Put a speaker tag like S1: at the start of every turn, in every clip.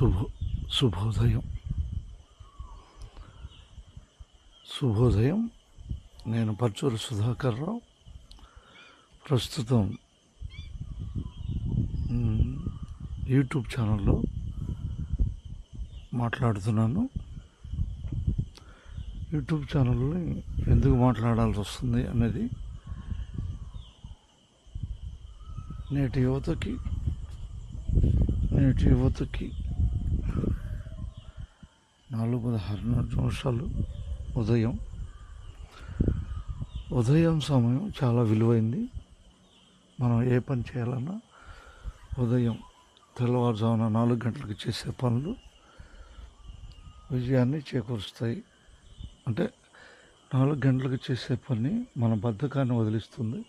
S1: శుభ శుభోదయం శుభోదయం. నేను పర్చూరి సుధాకర్ రావు. ప్రస్తుతం యూట్యూబ్ ఛానల్లో మాట్లాడుతున్నాను. యూట్యూబ్ ఛానల్ని ఎందుకు మాట్లాడాల్సి వస్తుంది అనేది నేటి యువతకి 4:16 ఉదయం సమయం చాలా విలువైంది. మనం ఏ పని చేయాలన్నా ఉదయం తెల్లవారుజామున 4 గంటలకు చేసే పనులు విజయాన్ని చేకూరుస్తాయి. అంటే 4 గంటలకు చేసే పని మన బద్ధకాన్ని వదిలిస్తుంది.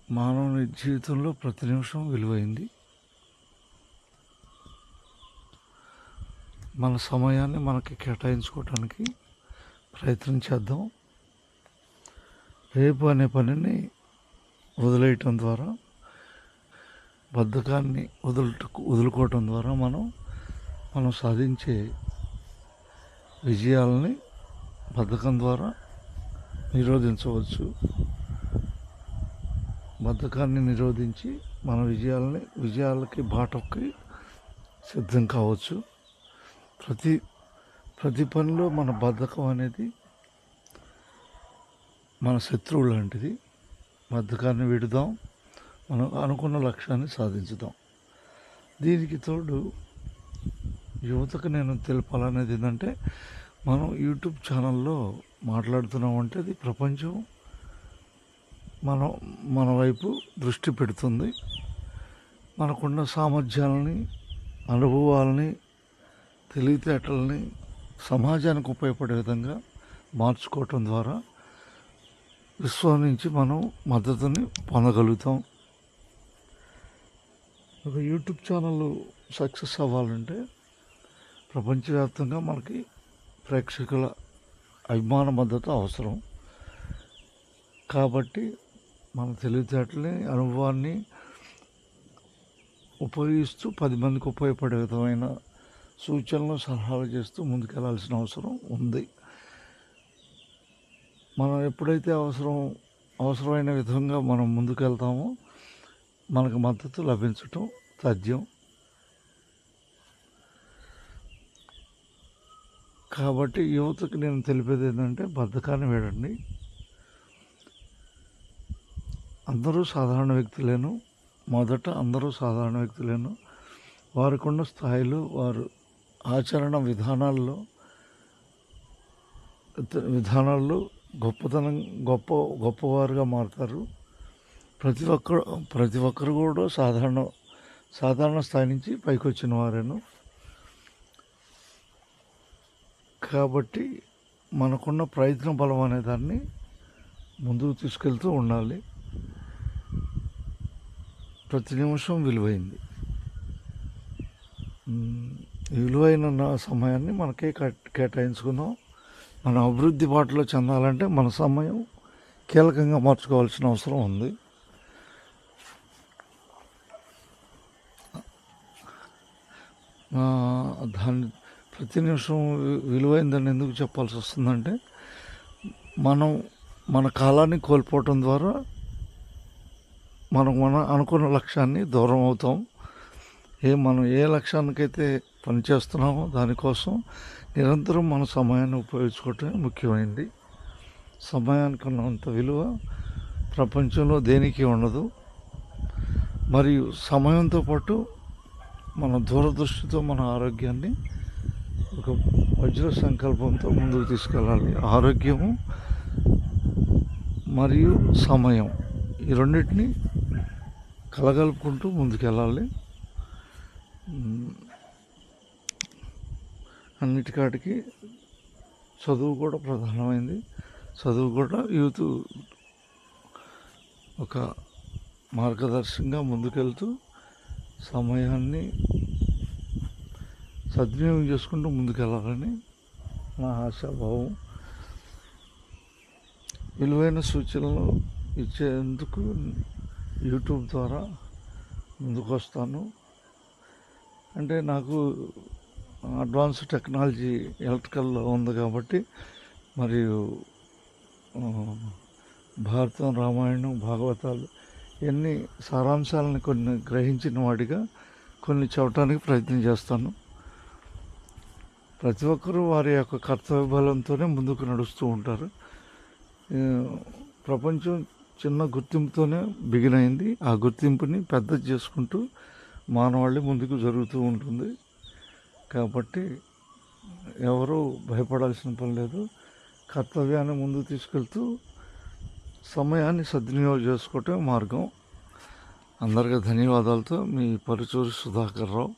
S1: మానవుని జీవితంలో ప్రతి నిమిషం విలువైంది. మన సమయాన్ని మనకి కేటాయించుకోవటానికి ప్రయత్నం చేద్దాం. రేపు అనే పనిని వదిలేయటం ద్వారా, బద్ధకాన్ని వదులుకోవటం ద్వారా మనం సాధించే విజయాలని బద్ధకం ద్వారా నిరోధించవచ్చు. బద్ధకాన్ని నిరోధించి మన విజయాలకి బాటకి సిద్ధం కావచ్చు. ప్రతి పనిలో మన బద్ధకం అనేది మన శత్రువు లాంటిది. బద్ధకాన్ని విడుదాం, మనం అనుకున్న లక్ష్యాన్ని సాధించుదాం. దీనికి తోడు యువతకు నేను తెలపాలనేది ఏంటంటే, మనం యూట్యూబ్ ఛానల్లో మాట్లాడుతున్నామంటే అది ప్రపంచం మన వైపు దృష్టి పెడుతుంది. మనకున్న సామర్థ్యాలని, అనుభవాలని, తెలివితేటలని సమాజానికి ఉపయోగపడే విధంగా మార్చుకోవటం ద్వారా విశ్వం నుంచి మనం మద్దతుని పొందగలుగుతాం. ఒక యూట్యూబ్ ఛానల్ సక్సెస్ అవ్వాలంటే ప్రపంచవ్యాప్తంగా మనకి ప్రేక్షకుల అభిమాన మద్దతు అవసరం. కాబట్టి మన తెలివితేటలని, అనుభవాన్ని ఉపయోగిస్తూ 10 మందికి ఉపయోగపడే విధమైన సూచనలు, సలహాలు చేస్తూ ముందుకెళ్లాల్సిన అవసరం ఉంది. మనం ఎప్పుడైతే అవసరమైన విధంగా మనం ముందుకెళ్తామో మనకు మద్దతు లభించటం తథ్యం. కాబట్టి యువతకు నేను తెలిపేది ఏంటంటే, బద్ధకాన్ని వీడండి. అందరూ సాధారణ వ్యక్తులేను. అందరూ సాధారణ వ్యక్తులేను. వారికున్న స్థాయిలో, వారు ఆచరణ విధానాల్లో గొప్పవారుగా మారుతారు. ప్రతి ఒక్కరు కూడా సాధారణ స్థాయి నుంచి పైకి వచ్చిన వారేను. కాబట్టి మనకున్న ప్రయత్న బలం అనే దాన్ని ముందుకు తీసుకెళ్తూ ఉండాలి. ప్రతి నిమిషం విలువైంది. విలువైన సమయాన్ని మనకే కేటాయించుకుందాం. మన అభివృద్ధి బాటలో చెందాలంటే మన సమయం కీలకంగా మార్చుకోవాల్సిన అవసరం ఉంది. దాన్ని ప్రతి నిమిషం విలువైందని ఎందుకు చెప్పాల్సి వస్తుందంటే, మన కాలాన్ని కోల్పోవటం ద్వారా మనం అనుకున్న లక్ష్యాన్ని దూరం అవుతాం. మనం ఏ లక్ష్యానికైతే పనిచేస్తున్నామో దానికోసం నిరంతరం మన సమయాన్ని ఉపయోగించుకోవటమే ముఖ్యమైనది. సమయానికి ఉన్నంత విలువ ప్రపంచంలో దేనికి ఉండదు. మరియు సమయంతో పాటు మన దూరదృష్టితో మన ఆరోగ్యాన్ని ఒక వజ్ర సంకల్పంతో ముందుకు తీసుకెళ్ళాలి. ఆరోగ్యము మరియు సమయం, ఈ రెండింటిని కలగలుపుకుంటూ ముందుకెళ్ళాలి. అన్నిటికాటికి చదువు కూడా ప్రధానమైంది. చదువు కూడా యూత్ ఒక మార్గదర్శకంగా ముందుకెళ్తూ సమయాన్ని సద్వినియోగం చేసుకుంటూ ముందుకెళ్ళాలని నా ఆశాభావం. విలువైన సూచనలు ఇచ్చేందుకు యూట్యూబ్ ద్వారా ముందుకు వస్తాను. అంటే నాకు అడ్వాన్స్ టెక్నాలజీ ఎలక్ట్రికల్లో ఉంది కాబట్టి, మరియు ఆ, భారతం, రామాయణం, భాగవతాలు ఇవన్నీ సారాంశాలను కొన్ని గ్రహించిన వాడిగా కొన్ని చెప్పడానికి ప్రయత్నం చేస్తాను. ప్రతి ఒక్కరూ వారి యొక్క కర్తవ్య బలంతోనే ముందుకు నడుస్తూ ఉంటారు. ఆ, ప్రపంచం చిన్న గుర్తింపుతోనే బిగిన్ అయింది. ఆ గుర్తింపుని పెద్దది చేసుకుంటూ మానవాళి ముందుకు జరుగుతూ ఉంటుంది. కాబట్టి ఎవరూ భయపడాల్సిన పని లేదు. కర్తవ్యాన్ని ముందుకు తీసుకెళ్తూ సమయాన్ని సద్వినియోగం చేసుకోవటం మార్గం. అందరికీ ధన్యవాదాలతో మీ పరుచూరి సుధాకర్ రావు.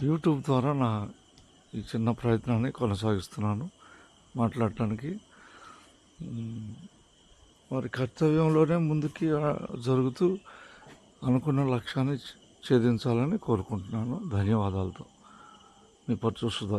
S1: యూట్యూబ్ ద్వారా నా ఈ చిన్న ప్రయత్నాన్ని కొనసాగిస్తున్నాను మాట్లాడటానికి. వారి కర్తవ్యంలోనే ముందుకి జరుగుతూ అనుకున్న లక్ష్యాన్ని ఛేదించాలని కోరుకుంటున్నాను. ధన్యవాదాలతో మీ పరుచూరి సుధాకర్.